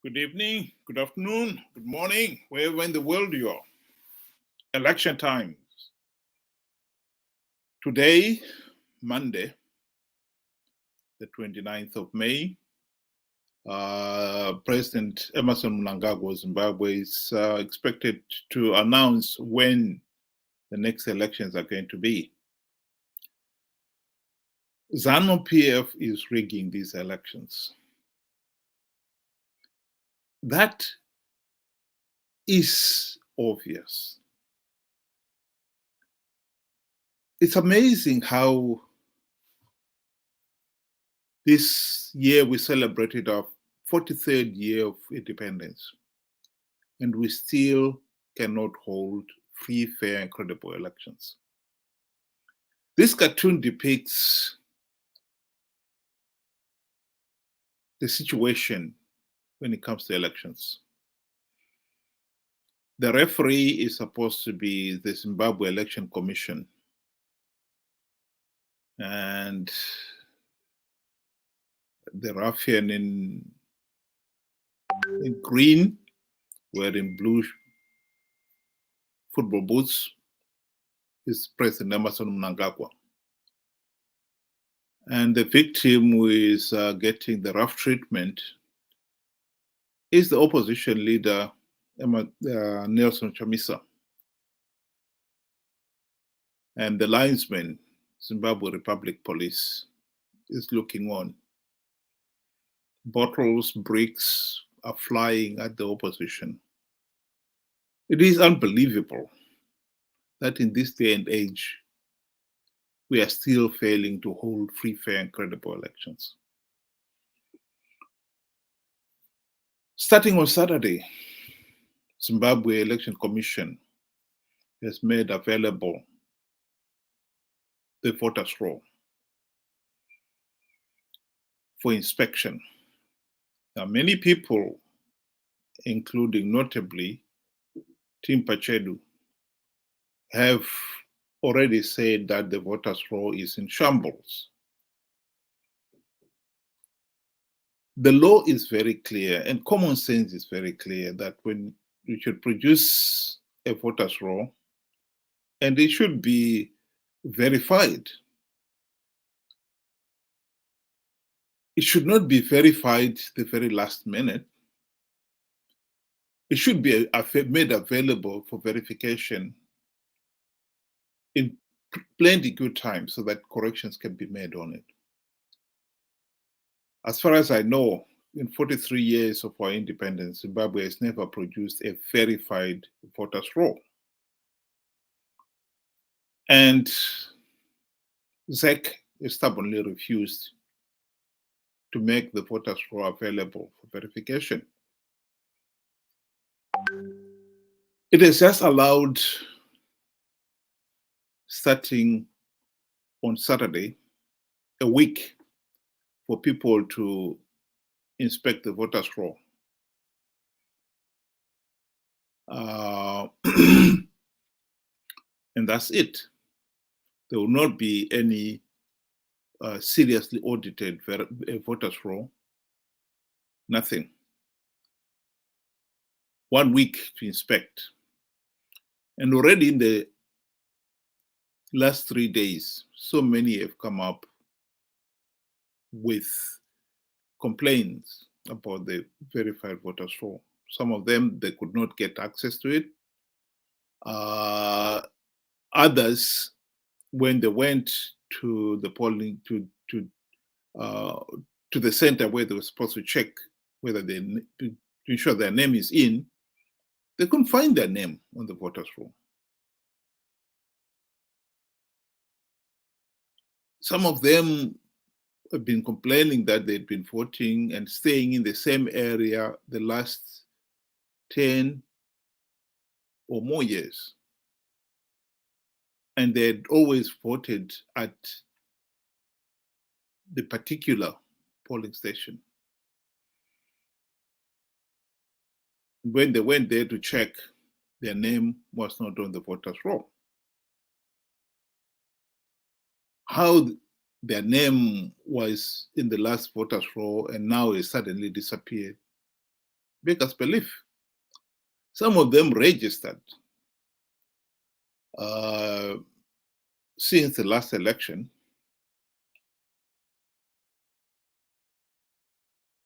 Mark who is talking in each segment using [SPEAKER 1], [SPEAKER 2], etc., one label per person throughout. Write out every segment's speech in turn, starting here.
[SPEAKER 1] Good evening, good afternoon, good morning, wherever in the world you are. Election times. Today, Monday, the 29th of May, President Emerson Mnangagwa of Zimbabwe is expected to announce when the next elections are going to be. Zanu PF is rigging these elections. That is obvious. It's amazing how this year we celebrated our 43rd year of independence, and we still cannot hold free, fair, and credible elections. This cartoon depicts the situation when it comes to elections. The referee is supposed to be the Zimbabwe Electoral Commission, and the ruffian in green wearing blue football boots is President Emerson Mnangagwa. And the victim who is getting the rough treatment is the opposition leader, Nelson Chamisa. And the linesman, Zimbabwe Republic Police, is looking on. Bottles, bricks are flying at the opposition. It is unbelievable that in this day and age, we are still failing to hold free, fair, and credible elections. Starting on Saturday, Zimbabwe Electoral Commission has made available the voters' roll for inspection. Now, many people, including notably Tim Pachedu, have already said that the voters' roll is in shambles. The law is very clear, and common sense is very clear, that when you should produce a voters' roll, and it should be verified. It should not be verified the very last minute. It should be made available for verification in plenty good time so that corrections can be made on it. As far as I know, in 43 years of our independence, Zimbabwe has never produced a verified voters' roll. And ZEC stubbornly refused to make the voters' roll available for verification. It is just allowed, starting on Saturday, a week for people to inspect the voters' roll. And that's it. There will not be any seriously audited voters' roll. Nothing. 1 week to inspect. And already in the last 3 days, so many have come up with complaints about the verified voters' roll. Some of them, they could not get access to it. Others, when they went to the polling, to the center where they were supposed to check whether to ensure their name is in, they couldn't find their name on the voters' roll. Some of them have been complaining that they'd been voting and staying in the same area the last 10 or more years. And they had always voted at the particular polling station. When they went there to check, their name was not on the voters' roll. How their name was in the last voters' roll and now it suddenly disappeared, make us believe. Some of them registered since the last election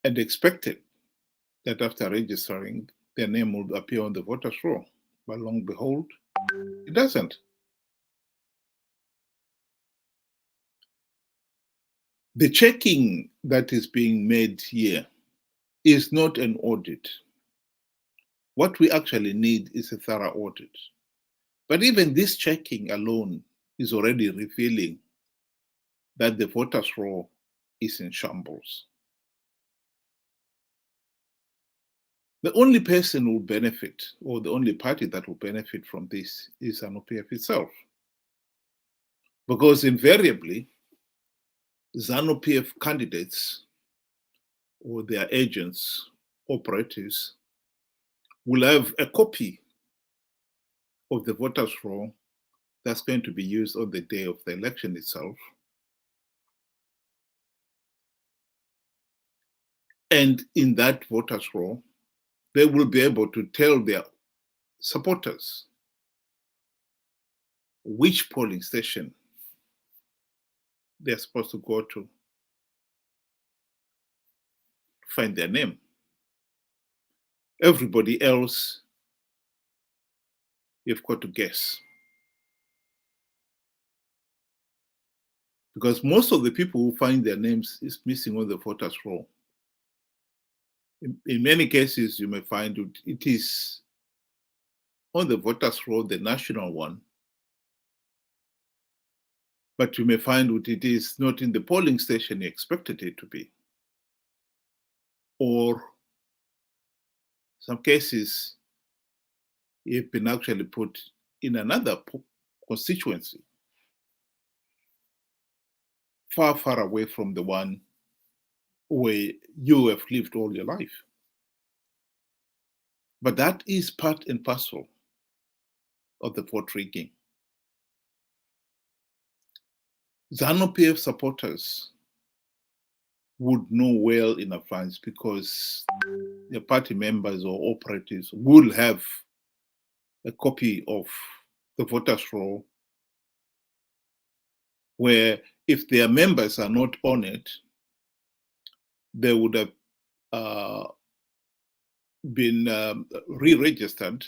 [SPEAKER 1] and expected that after registering, their name would appear on the voters' roll. But long and behold, it doesn't. The checking that is being made here is not an audit. What we actually need is a thorough audit. But even this checking alone is already revealing that the voters' roll is in shambles. The only person who will benefit, or the only party that will benefit from this, is Zanu PF itself. Because invariably, Zanu PF candidates or their agents, operatives, will have a copy of the voters' roll that's going to be used on the day of the election itself. And in that voters' roll, they will be able to tell their supporters which polling station they're supposed to go to find their name. Everybody else, you've got to guess. Because most of the people who find their names is missing on the voters' roll. In many cases, you may find it is on the voters' roll, the national one, but you may find it is not in the polling station you expected it to be. Or some cases, you've been actually put in another constituency, far, far away from the one where you have lived all your life. But that is part and parcel of the vote rigging. Zanu PF supporters would know well in advance because their party members or operatives will have a copy of the voters' roll where if their members are not on it, they would have been re-registered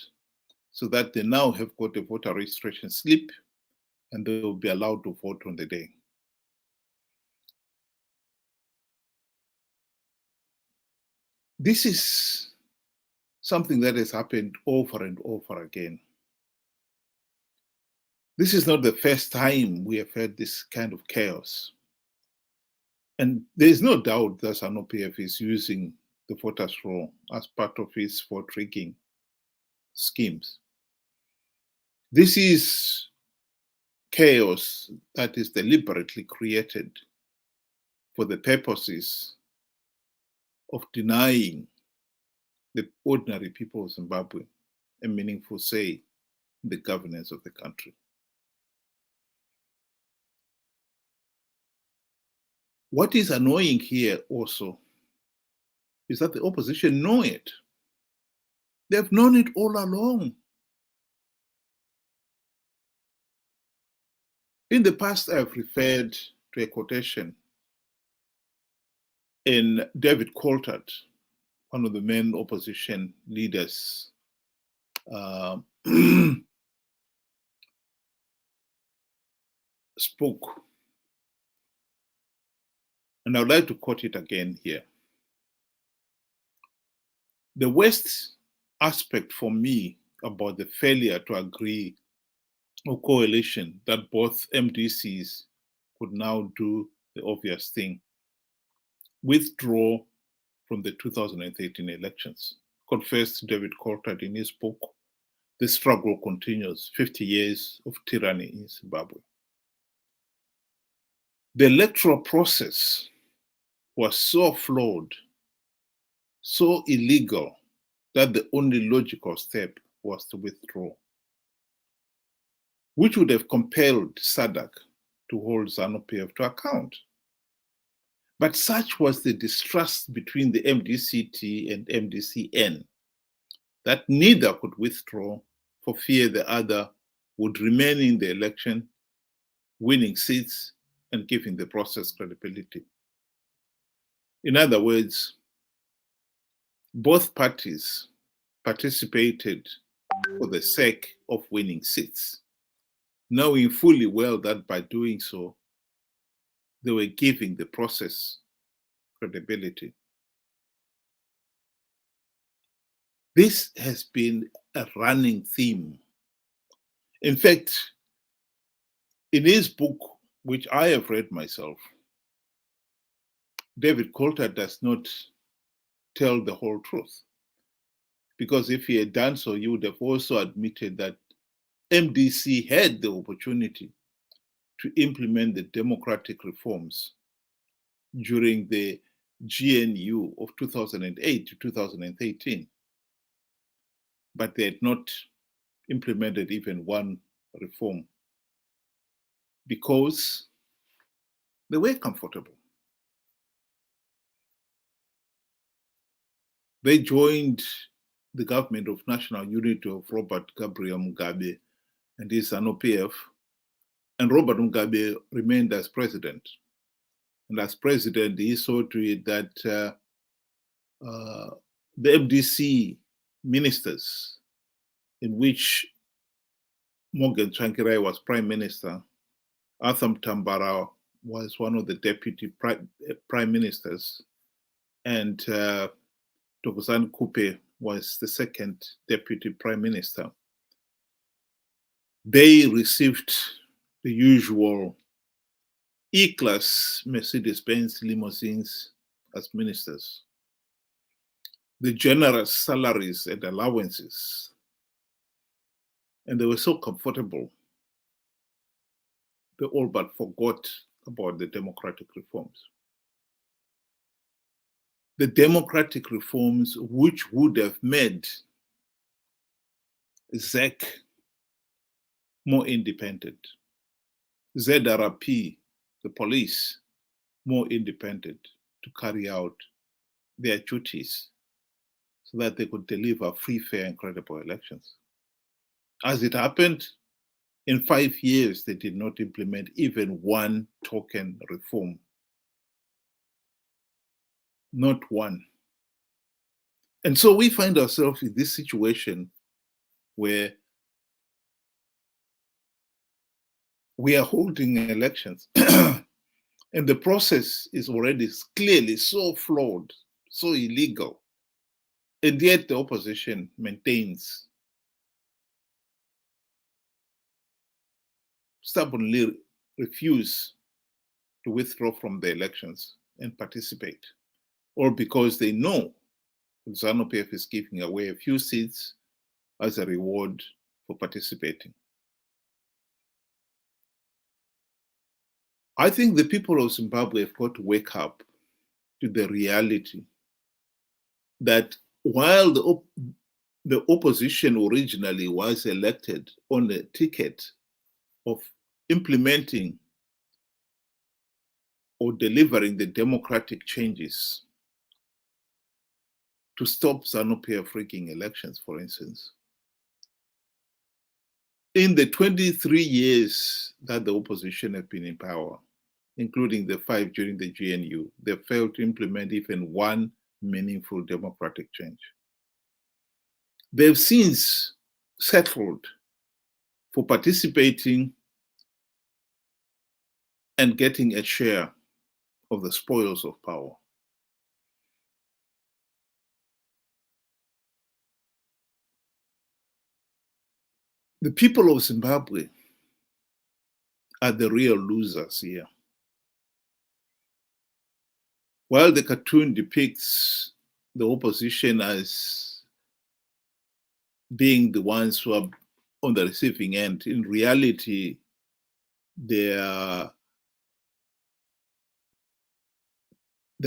[SPEAKER 1] so that they now have got a voter registration slip and they will be allowed to vote on the day. This is something that has happened over and over again. This is not the first time we have had this kind of chaos. And there is no doubt that Zanu PF is using the voters' roll as part of his vote rigging schemes. This is chaos that is deliberately created for the purposes of denying the ordinary people of Zimbabwe a meaningful say in the governance of the country. What is annoying here also is that the opposition know it. They've known it all along. In the past, I've referred to a quotation in David Coulthard, one of the main opposition leaders, spoke. And I would like to quote it again here. The worst aspect for me about the failure to agree or coalition that both MDCs could now do the obvious thing, withdraw from the 2013 elections, confessed David Coulthard in his book, The Struggle Continues, 50 Years of Tyranny in Zimbabwe. The electoral process was so flawed, so illegal, that the only logical step was to withdraw, which would have compelled SADC to hold Zanu PF to account. But such was the distrust between the MDCT and MDCN that neither could withdraw for fear the other would remain in the election, winning seats and giving the process credibility. In other words, both parties participated for the sake of winning seats, knowing fully well that by doing so, they were giving the process credibility. This has been a running theme. In fact, in his book, which I have read myself, David Coulter does not tell the whole truth. Because if he had done so, he would have also admitted that MDC had the opportunity to implement the democratic reforms during the GNU of 2008 to 2013. But they had not implemented even one reform because they were comfortable. They joined the government of national unity of Robert Gabriel Mugabe and his Zanu PF, and Robert Mugabe remained as president. And as president, he saw to it that the MDC ministers, in which Morgan Tsvangirai was prime minister, Arthur Mtambara was one of the deputy prime ministers, and Thokozani Kupe was the second deputy prime minister. They received the usual E-class Mercedes-Benz limousines as ministers, the generous salaries and allowances, and they were so comfortable, they all but forgot about the democratic reforms. The democratic reforms which would have made ZEC more independent, ZRP, the police, more independent to carry out their duties so that they could deliver free, fair, and credible elections. As it happened, in 5 years, they did not implement even one token reform. Not one. And so we find ourselves in this situation where we are holding elections and the process is already clearly so flawed, so illegal, and yet the opposition maintains, stubbornly refuse to withdraw from the elections and participate, or because they know Zanu PF is giving away a few seats as a reward for participating. I think the people of Zimbabwe have got to wake up to the reality that while the opposition originally was elected on the ticket of implementing or delivering the democratic changes to stop Zanu PF rigging elections, for instance, in the 23 years that the opposition have been in power, including the 5 during the GNU, they failed to implement even one meaningful democratic change. They've since settled for participating and getting a share of the spoils of power. The people of Zimbabwe are the real losers here. While the cartoon depicts the opposition as being the ones who are on the receiving end, in reality, the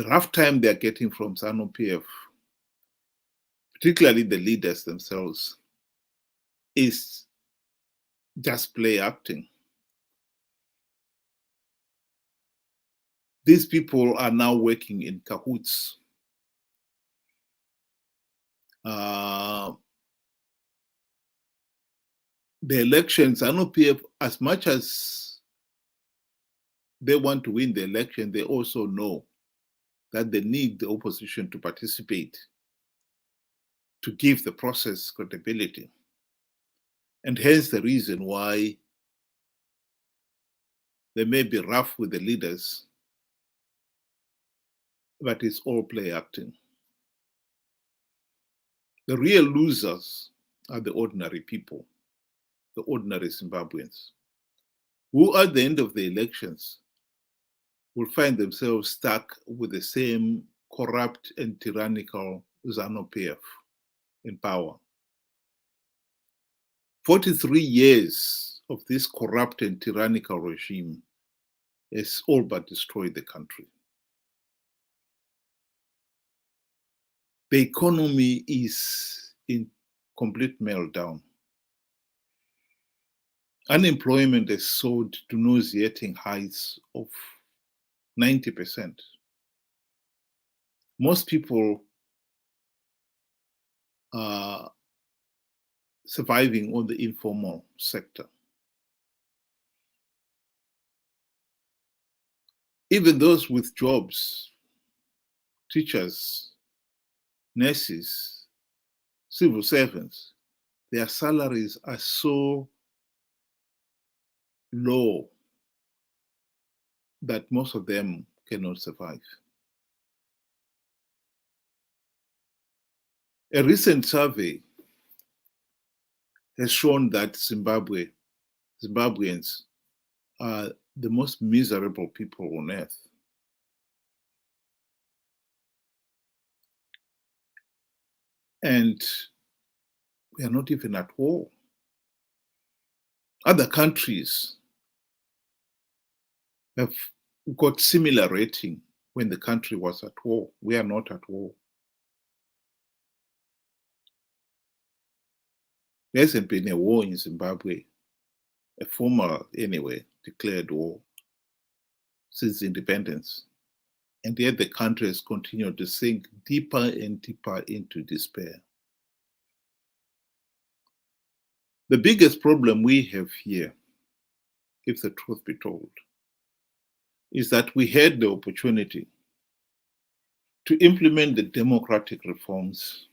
[SPEAKER 1] rough time they're getting from Zanu PF, particularly the leaders themselves, is just play acting. these people are now working in cahoots. The elections, Zanu PF, as much as they want to win the election, they also know that they need the opposition to participate to give the process credibility. And hence the reason why they may be rough with the leaders, but it's all play acting. The real losers are the ordinary people, the ordinary Zimbabweans, who at the end of the elections will find themselves stuck with the same corrupt and tyrannical Zanu PF in power. 43 years of this corrupt and tyrannical regime has all but destroyed the country. The economy is in complete meltdown. Unemployment has soared to nauseating heights of 90%. Most people are surviving on the informal sector. Even those with jobs, teachers, nurses, civil servants, their salaries are so low that most of them cannot survive. A recent survey has shown that Zimbabweans are the most miserable people on earth. And we are not even at war. Other countries have got similar rating when the country was at war. We are not at war. There hasn't been a war in Zimbabwe, a formal anyway, declared war since independence. And yet the country has continued to sink deeper and deeper into despair. The biggest problem we have here, if the truth be told, is that we had the opportunity to implement the democratic reforms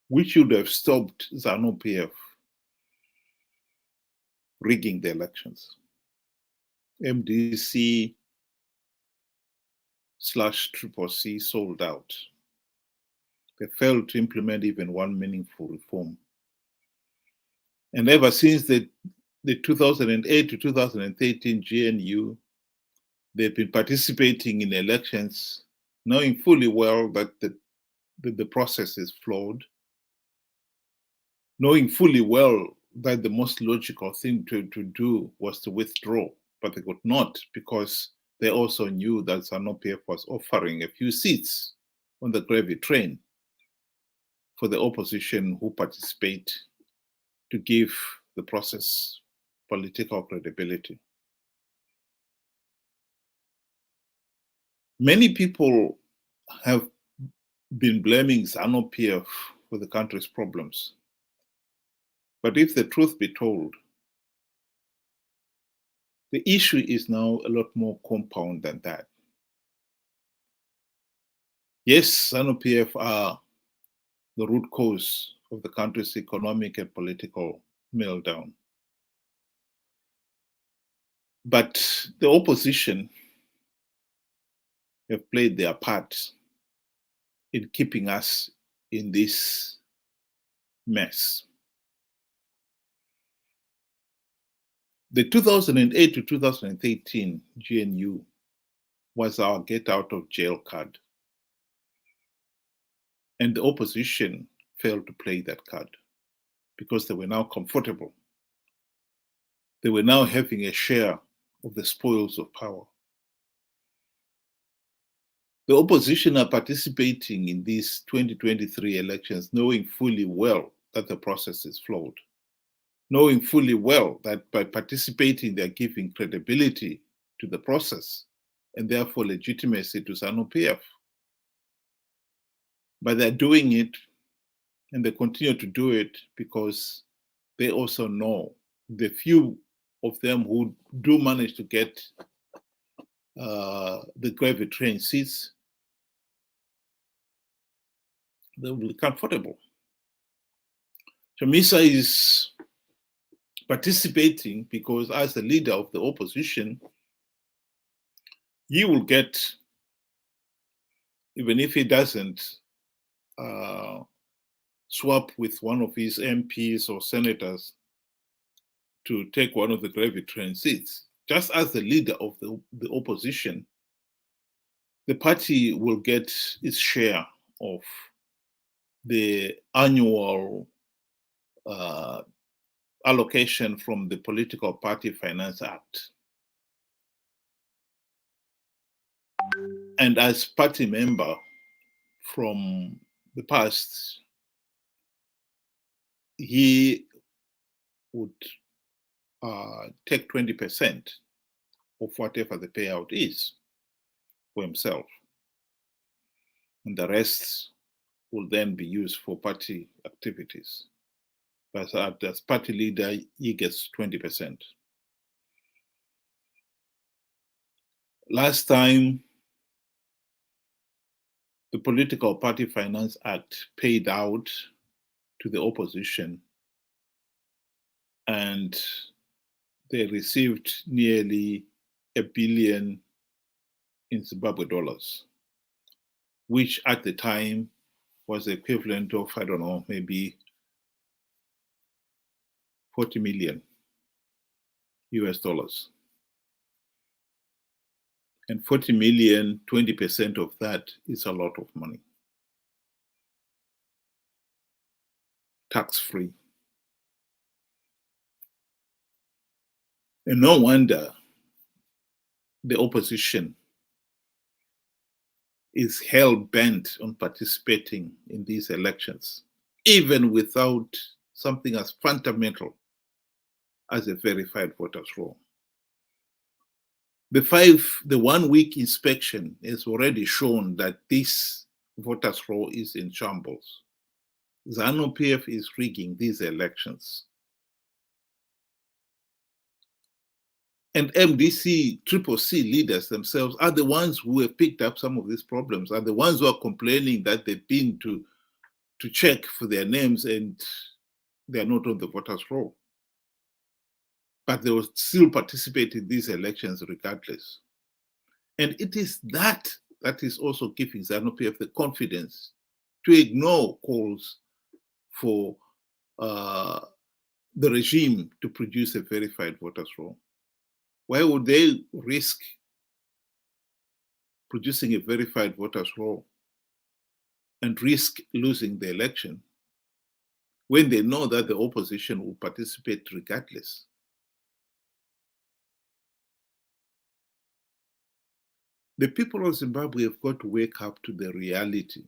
[SPEAKER 1] which should have stopped Zanu PF rigging the elections. MDC/CCC sold out. They failed to implement even one meaningful reform. And ever since the 2008 to 2013 GNU, they've been participating in elections, knowing fully well that the process is flawed, knowing fully well that the most logical thing to do was to withdraw, but they could not because they also knew that Zanu PF was offering a few seats on the gravy train for the opposition who participate to give the process political credibility. Many people have been blaming Zanu PF for the country's problems. But if the truth be told, the issue is now a lot more compound than that. Yes, Zanu PF are the root cause of the country's economic and political meltdown. But the opposition have played their part in keeping us in this mess. The 2008 to 2013 GNU was our get out of jail card. And the opposition failed to play that card because they were now comfortable. They were now having a share of the spoils of power. The opposition are participating in these 2023 elections knowing fully well that the process is flawed, knowing fully well that by participating they're giving credibility to the process, and therefore legitimacy to Zanu PF. But they're doing it, and they continue to do it because they also know the few of them who do manage to get the gravy train seats, they will be comfortable. Chamisa is participating because as the leader of the opposition, he will get, even if he doesn't swap with one of his MPs or senators to take one of the gravy train seats, just as the leader of the opposition, the party will get its share of the annual allocation from the Political Party Finance Act. And as party member from the past, he would take 20% of whatever the payout is for himself. And the rest will then be used for party activities. But as party leader, he gets 20%. Last time, the Political Party Finance Act paid out to the opposition, and they received nearly $1 billion in Zimbabwe dollars, which at the time was the equivalent of, I don't know, maybe 40 million US dollars. And 40 million, 20% of that is a lot of money. Tax-free. And no wonder the opposition is hell-bent on participating in these elections, even without something as fundamental as a verified voters roll. The 1 week inspection has already shown that this voters roll is in shambles. Zanu PF is rigging these elections. And MDC, CCC leaders themselves are the ones who have picked up some of these problems, are the ones who are complaining that they've been to check for their names and they're not on the voters roll. But they will still participate in these elections regardless. And it is that is also giving Zanu PF the confidence to ignore calls for the regime to produce a verified voters roll. Why would they risk producing a verified voters roll and risk losing the election when they know that the opposition will participate regardless? The people of Zimbabwe have got to wake up to the reality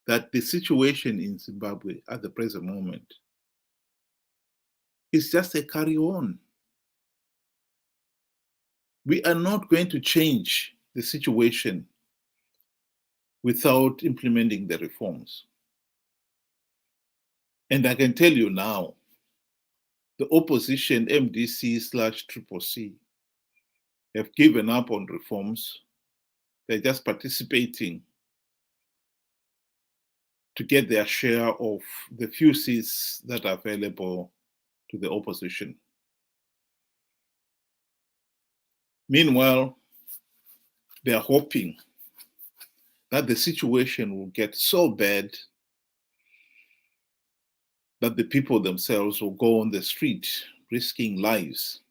[SPEAKER 1] that the situation in Zimbabwe at the present moment is just a carry-on. We are not going to change the situation without implementing the reforms. And I can tell you now, the opposition, MDC/CCC, have given up on reforms. They're just participating to get their share of the few seats that are available to the opposition. Meanwhile, they are hoping that the situation will get so bad that the people themselves will go on the street risking lives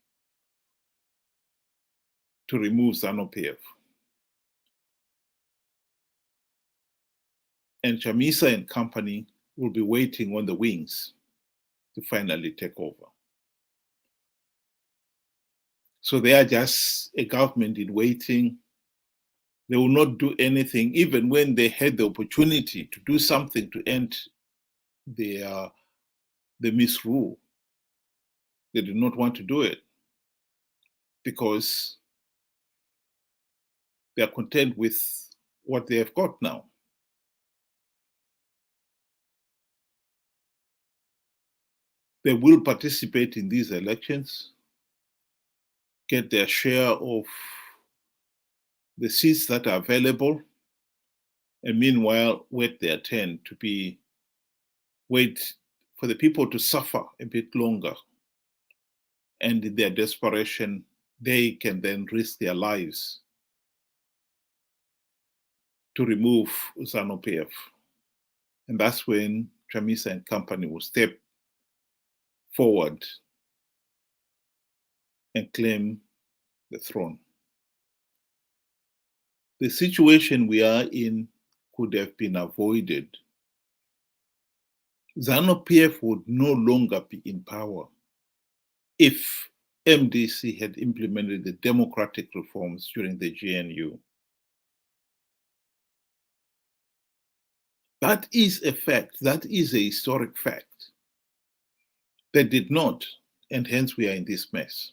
[SPEAKER 1] to remove Zanu PF. And Chamisa and company will be waiting on the wings to finally take over. So they are just a government in waiting. They will not do anything, even when they had the opportunity to do something to end the misrule. They did not want to do it because they are content with what they have got now. They will participate in these elections, get their share of the seats that are available, and meanwhile wait their turn to wait for the people to suffer a bit longer. And in their desperation, they can then risk their lives to remove Zanu PF. And that's when Chamisa and company will step forward and claim the throne. The situation we are in could have been avoided. Zanu PF would no longer be in power if MDC had implemented the democratic reforms during the GNU. That is a fact. That is a historic fact. They did not, and hence we are in this mess.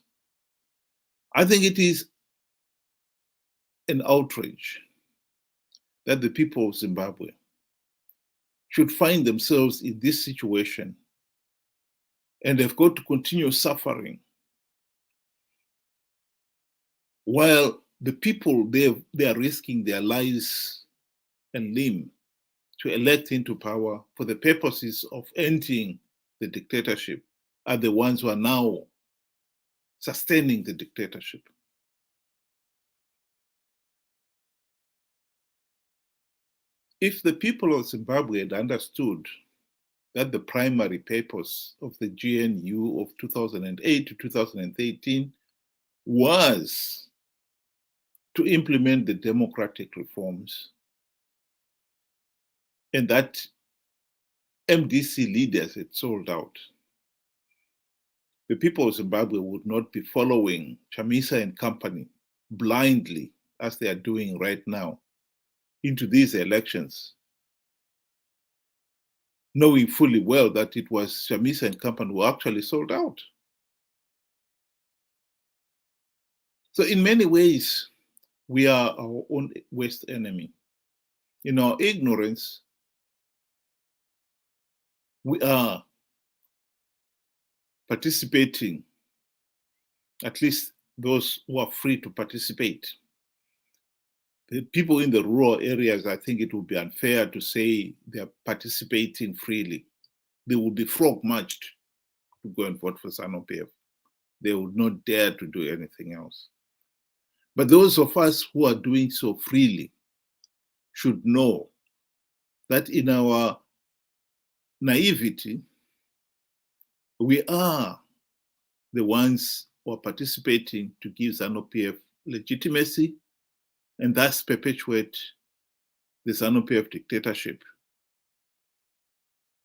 [SPEAKER 1] I think it is an outrage that the people of Zimbabwe should find themselves in this situation and have got to continue suffering while the people, they are risking their lives and limb to elect into power for the purposes of ending the dictatorship, are the ones who are now sustaining the dictatorship. If the people of Zimbabwe had understood that the primary purpose of the GNU of 2008 to 2013 was to implement the democratic reforms, and that MDC leaders had sold out, the people of Zimbabwe would not be following Chamisa and company blindly, as they are doing right now, into these elections, knowing fully well that it was Chamisa and company who actually sold out. So in many ways, we are our own worst enemy. In our ignorance, we are participating, at least those who are free to participate. The people in the rural areas, I think it would be unfair to say they're participating freely. They would be frog-marched to go and vote for Zanu PF. They would not dare to do anything else. But those of us who are doing so freely should know that in our naivety, we are the ones who are participating to give Zanu PF legitimacy and thus perpetuate the Zanu PF dictatorship.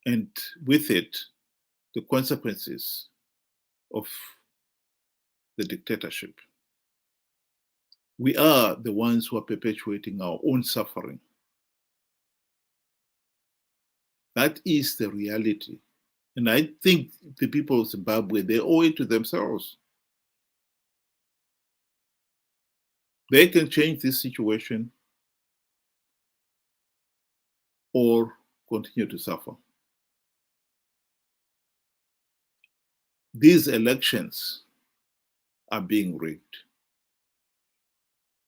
[SPEAKER 1] And with it, the consequences of the dictatorship. We are the ones who are perpetuating our own suffering. That is the reality. And I think the people of Zimbabwe, they owe it to themselves. They can change this situation or continue to suffer. These elections are being rigged.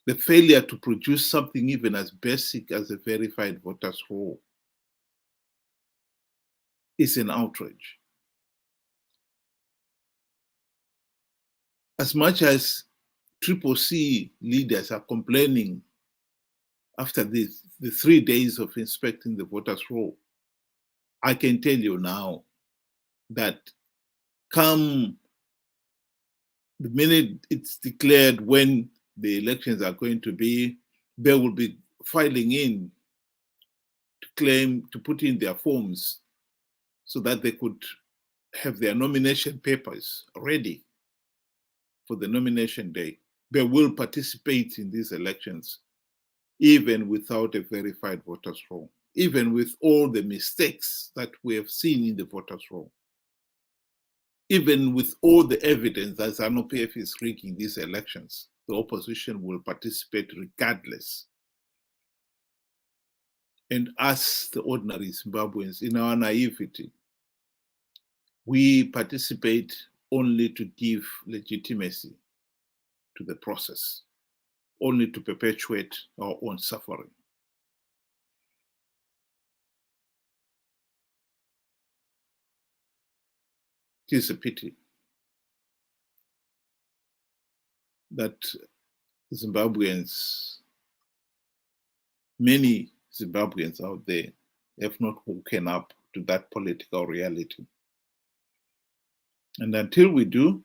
[SPEAKER 1] The failure to produce something even as basic as a verified voters roll is an outrage. As much as CCC leaders are complaining after the 3 days of inspecting the voters roll, I can tell you now that come the minute it's declared when the elections are going to be, they will be filing in to claim, to put in their forms so that they could have their nomination papers ready for the nomination day. They will participate in these elections, even without a verified voters roll, even with all the mistakes that we have seen in the voters roll, even with all the evidence that Zanu PF is rigging these elections. the opposition will participate regardless. And us, the ordinary Zimbabweans, in our naivety, we participate only to give legitimacy to the process, only to perpetuate our own suffering. It is a pity that Zimbabweans, many Zimbabweans out there, have not woken up to that political reality. And until we do,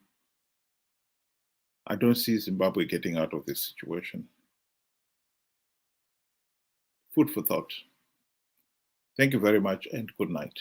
[SPEAKER 1] I don't see Zimbabwe getting out of this situation. Food for thought. Thank you very much and good night.